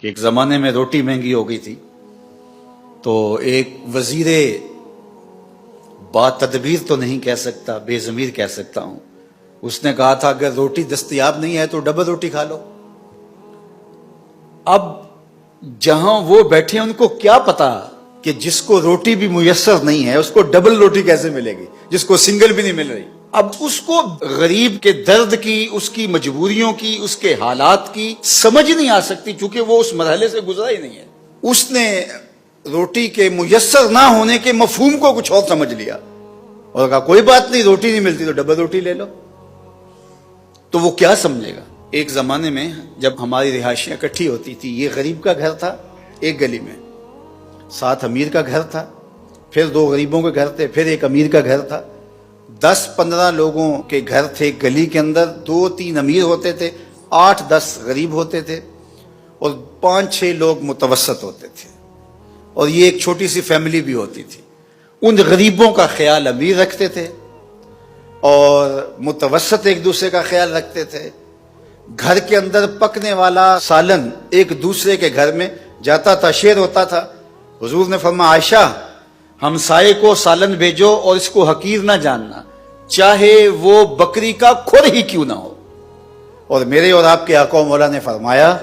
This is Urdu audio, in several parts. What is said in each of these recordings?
کہ ایک زمانے میں روٹی مہنگی ہو گئی تھی تو ایک وزیر با تدبیر تو نہیں کہہ سکتا، بے ضمیر کہہ سکتا ہوں، اس نے کہا تھا اگر روٹی دستیاب نہیں ہے تو ڈبل روٹی کھا لو۔ اب جہاں وہ بیٹھے ان کو کیا پتا کہ جس کو روٹی بھی میسر نہیں ہے اس کو ڈبل روٹی کیسے ملے گی، جس کو سنگل بھی نہیں مل رہی۔ اب اس کو غریب کے درد کی، اس کی مجبوریوں کی، اس کے حالات کی سمجھ نہیں آ سکتی، چونکہ وہ اس مرحلے سے گزرا ہی نہیں ہے۔ اس نے روٹی کے میسر نہ ہونے کے مفہوم کو کچھ اور سمجھ لیا اور کہا کوئی بات نہیں، روٹی نہیں ملتی تو ڈبل روٹی لے لو۔ تو وہ کیا سمجھے گا؟ ایک زمانے میں جب ہماری رہائشیں اکٹھی ہوتی تھی، یہ غریب کا گھر تھا ایک گلی میں، ساتھ امیر کا گھر تھا، پھر دو غریبوں کے گھر تھے، پھر ایک امیر کا گھر تھا، 10-15 لوگوں کے گھر تھے گلی کے اندر، 2-3 امیر ہوتے تھے، 8-10 غریب ہوتے تھے اور 5-6 لوگ متوسط ہوتے تھے، اور یہ ایک چھوٹی سی فیملی بھی ہوتی تھی۔ ان غریبوں کا خیال امیر رکھتے تھے اور متوسط ایک دوسرے کا خیال رکھتے تھے۔ گھر کے اندر پکنے والا سالن ایک دوسرے کے گھر میں جاتا تھا، شیئر ہوتا تھا۔ حضور نے فرمایا عائشہ ہمسائے کو سالن بھیجو اور اس کو حقیر نہ جاننا، چاہے وہ بکری کا کھر ہی کیوں نہ ہو۔ اور میرے اور آپ کے آقا و مولا نے فرمایا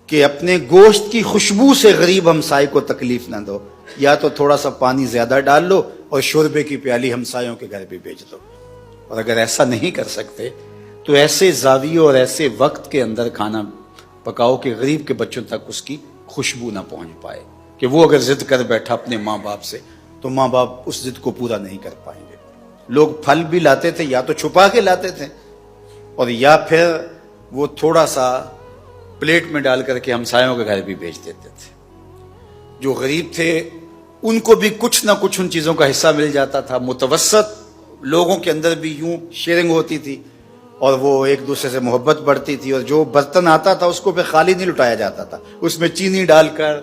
کہ اپنے گوشت کی خوشبو سے غریب ہمسائے کو تکلیف نہ دو، یا تو تھوڑا سا پانی زیادہ ڈال لو اور شوربے کی پیالی ہمسایوں کے گھر بھی بھیج دو۔ اور اگر ایسا نہیں کر سکتے تو ایسے زاویوں اور ایسے وقت کے اندر کھانا پکاؤ کہ غریب کے بچوں تک اس کی خوشبو نہ پہنچ پائے، کہ وہ اگر ضد کر بیٹھا اپنے ماں باپ سے تو ماں باپ اس ضد کو پورا نہیں کر پائیں گے۔ لوگ پھل بھی لاتے تھے، یا تو چھپا کے لاتے تھے اور یا پھر وہ تھوڑا سا پلیٹ میں ڈال کر کے ہمسایوں کے گھر بھی بھیج دیتے تھے۔ جو غریب تھے ان کو بھی کچھ نہ کچھ ان چیزوں کا حصہ مل جاتا تھا۔ متوسط لوگوں کے اندر بھی یوں شیئرنگ ہوتی تھی اور وہ ایک دوسرے سے محبت بڑھتی تھی، اور جو برتن آتا تھا اس کو پھر خالی نہیں لٹایا جاتا تھا، اس میں چینی ڈال کر،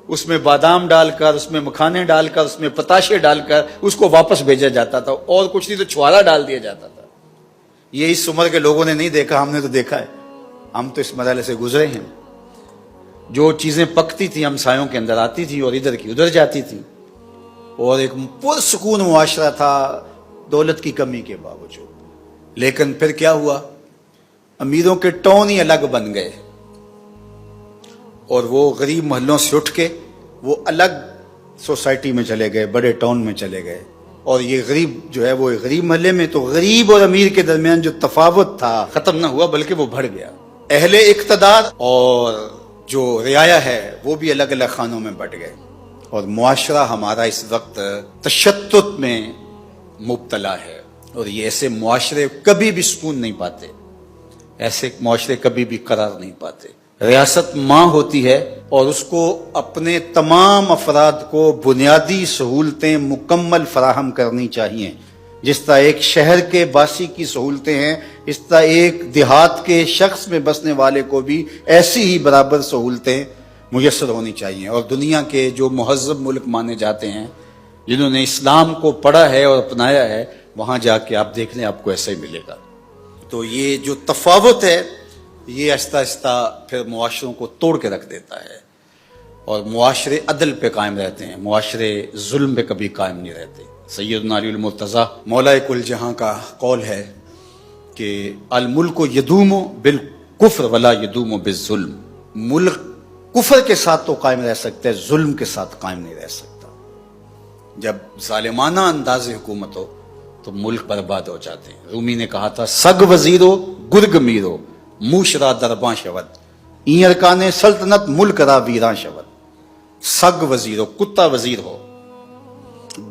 اس میں بادام ڈال کر، اس میں مکھانے ڈال کر، اس میں پتاشے ڈال کر اس کو واپس بھیجا جاتا تھا، اور کچھ نہیں تو چھوارا ڈال دیا جاتا تھا۔ یہ اس عمر کے لوگوں نے نہیں دیکھا، ہم نے تو دیکھا ہے، ہم تو اس مرحلے سے گزرے ہیں۔ جو چیزیں پکتی تھی ہمسایوں کے اندر آتی تھی اور ادھر کی ادھر جاتی تھی، اور ایک پرسکون معاشرہ تھا دولت کی کمی کے باوجود۔ لیکن پھر کیا ہوا؟ امیروں کے ٹون ہی الگ بن گئے اور وہ غریب محلوں سے اٹھ کے وہ الگ سوسائٹی میں چلے گئے، بڑے ٹاؤن میں چلے گئے، اور یہ غریب جو ہے وہ غریب محلے میں، تو غریب اور امیر کے درمیان جو تفاوت تھا ختم نہ ہوا بلکہ وہ بڑھ گیا۔ اہل اقتدار اور جو رعایا ہے وہ بھی الگ الگ خانوں میں بٹ گئے، اور معاشرہ ہمارا اس وقت تشدد میں مبتلا ہے، اور یہ ایسے معاشرے کبھی بھی سکون نہیں پاتے، ایسے معاشرے کبھی بھی قرار نہیں پاتے۔ ریاست ماں ہوتی ہے اور اس کو اپنے تمام افراد کو بنیادی سہولتیں مکمل فراہم کرنی چاہیے، جس طرح ایک شہر کے باسی کی سہولتیں ہیں، اس طرح ایک دیہات کے شخص میں بسنے والے کو بھی ایسی ہی برابر سہولتیں میسر ہونی چاہیے۔ اور دنیا کے جو مہذب ملک مانے جاتے ہیں، جنہوں نے اسلام کو پڑھا ہے اور اپنایا ہے، وہاں جا کے آپ دیکھ لیں آپ کو ایسا ہی ملے گا۔ تو یہ جو تفاوت ہے یہ آہستہ آہستہ پھر معاشروں کو توڑ کے رکھ دیتا ہے، اور معاشرے عدل پہ قائم رہتے ہیں، معاشرے ظلم پہ کبھی قائم نہیں رہتے۔ سیدنا علی المرتضیٰ مولا کل جہاں کا قول ہے کہ الملک یدوم بالکفر ولا یدوم بالظلم، ملک کفر کے ساتھ تو قائم رہ سکتا ہے، ظلم کے ساتھ قائم نہیں رہ سکتا۔ جب ظالمانہ انداز حکومت ہو تو ملک برباد ہو جاتے ہیں۔ رومی نے کہا تھا سگ وزیرو گرگ میرو موشرا درباں شود، این ارکان سلطنت ملک را ویراں شود۔ سگ وزیرو کتا وزیر ہو،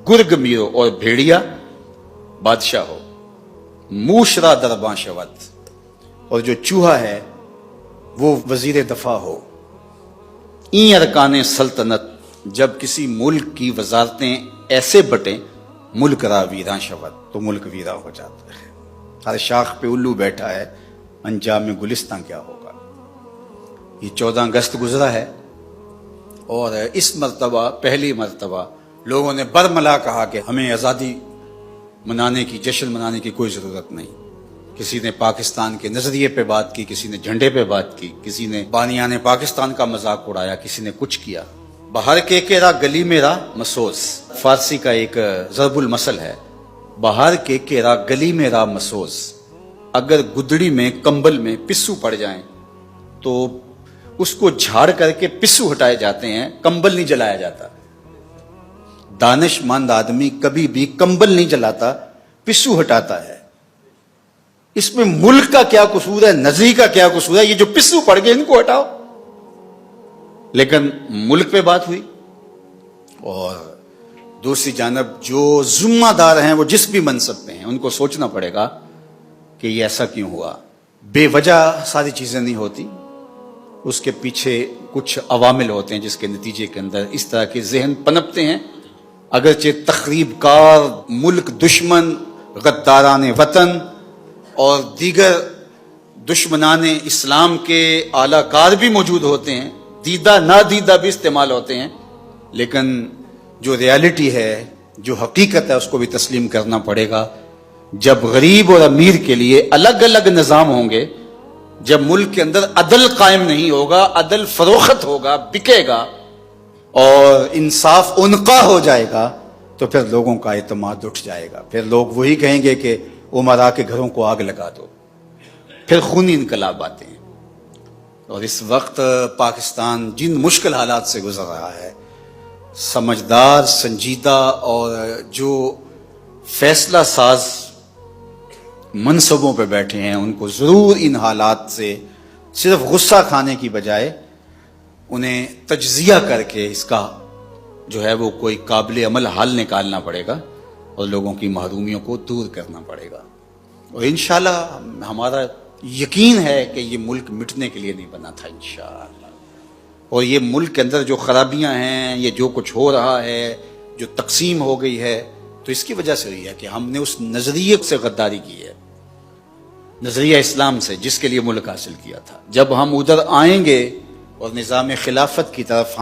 گرگ میرو اور بھیڑیا بادشاہ ہو، موشرا درباں شود اور جو چوہا ہے وہ وزیر دفاع ہو، این ارکان سلطنت جب کسی ملک کی وزارتیں ایسے بٹیں ملک را ویراں شود تو ملک ویراں ہو جاتا ہے۔ ہر شاخ پہ الو بیٹھا ہے، انجام میں گلستان کیا ہوگا۔ یہ 14 اگست گزرا ہے اور اس مرتبہ پہلی مرتبہ لوگوں نے برملا کہا کہ ہمیں آزادی منانے کی، جشن منانے کی کوئی ضرورت نہیں، کسی نے پاکستان کے نظریے پہ بات کی، کسی نے جھنڈے پہ بات کی، کسی نے بانیان پاکستان کا مذاق اڑایا، کسی نے کچھ کیا۔ باہر کے راہ گلی میرا مسوس، فارسی کا ایک ضرب المثل ہے، باہر کے راہ گلی میرا مسوس، اگر گدڑی میں کمبل میں پسو پڑ جائیں تو اس کو جھاڑ کر کے پسو ہٹائے جاتے ہیں، کمبل نہیں جلایا جاتا۔ دانش مند آدمی کبھی بھی کمبل نہیں جلاتا، پسو ہٹاتا ہے۔ اس میں ملک کا کیا قصور ہے، نظری کا کیا قصور ہے؟ یہ جو پسو پڑ گئے ان کو ہٹاؤ۔ لیکن ملک پہ بات ہوئی، اور دوسری جانب جو ذمہ دار ہیں وہ جس بھی منصب پہ ہیں ان کو سوچنا پڑے گا کہ یہ ایسا کیوں ہوا۔ بے وجہ ساری چیزیں نہیں ہوتی، اس کے پیچھے کچھ عوامل ہوتے ہیں جس کے نتیجے کے اندر اس طرح کے ذہن پنپتے ہیں۔ اگرچہ تخریب کار، ملک دشمن، غداران وطن اور دیگر دشمنان اسلام کے اعلی کار بھی موجود ہوتے ہیں، دیدہ نادیدہ بھی استعمال ہوتے ہیں، لیکن جو ریالٹی ہے، جو حقیقت ہے، اس کو بھی تسلیم کرنا پڑے گا۔ جب غریب اور امیر کے لیے الگ الگ نظام ہوں گے، جب ملک کے اندر عدل قائم نہیں ہوگا، عدل فروخت ہوگا، بکے گا اور انصاف انقا ہو جائے گا، تو پھر لوگوں کا اعتماد اٹھ جائے گا۔ پھر لوگ وہی کہیں گے کہ امراء کے گھروں کو آگ لگا دو، پھر خونی انقلاب آتے ہیں۔ اور اس وقت پاکستان جن مشکل حالات سے گزر رہا ہے، سمجھدار، سنجیدہ اور جو فیصلہ ساز منصبوں پہ بیٹھے ہیں ان کو ضرور ان حالات سے صرف غصہ کھانے کی بجائے انہیں تجزیہ کر کے اس کا جو ہے وہ کوئی قابل عمل حل نکالنا پڑے گا اور لوگوں کی محرومیوں کو دور کرنا پڑے گا۔ اور انشاءاللہ ہمارا یقین ہے کہ یہ ملک مٹنے کے لیے نہیں بنا تھا انشاءاللہ، اور یہ ملک کے اندر جو خرابیاں ہیں، یہ جو کچھ ہو رہا ہے، جو تقسیم ہو گئی ہے، تو اس کی وجہ سے ہوئی ہے کہ ہم نے اس نظریے سے غداری کی ہے، نظریہ اسلام سے، جس کے لیے ملک حاصل کیا تھا۔ جب ہم ادھر آئیں گے اور نظام خلافت کی طرف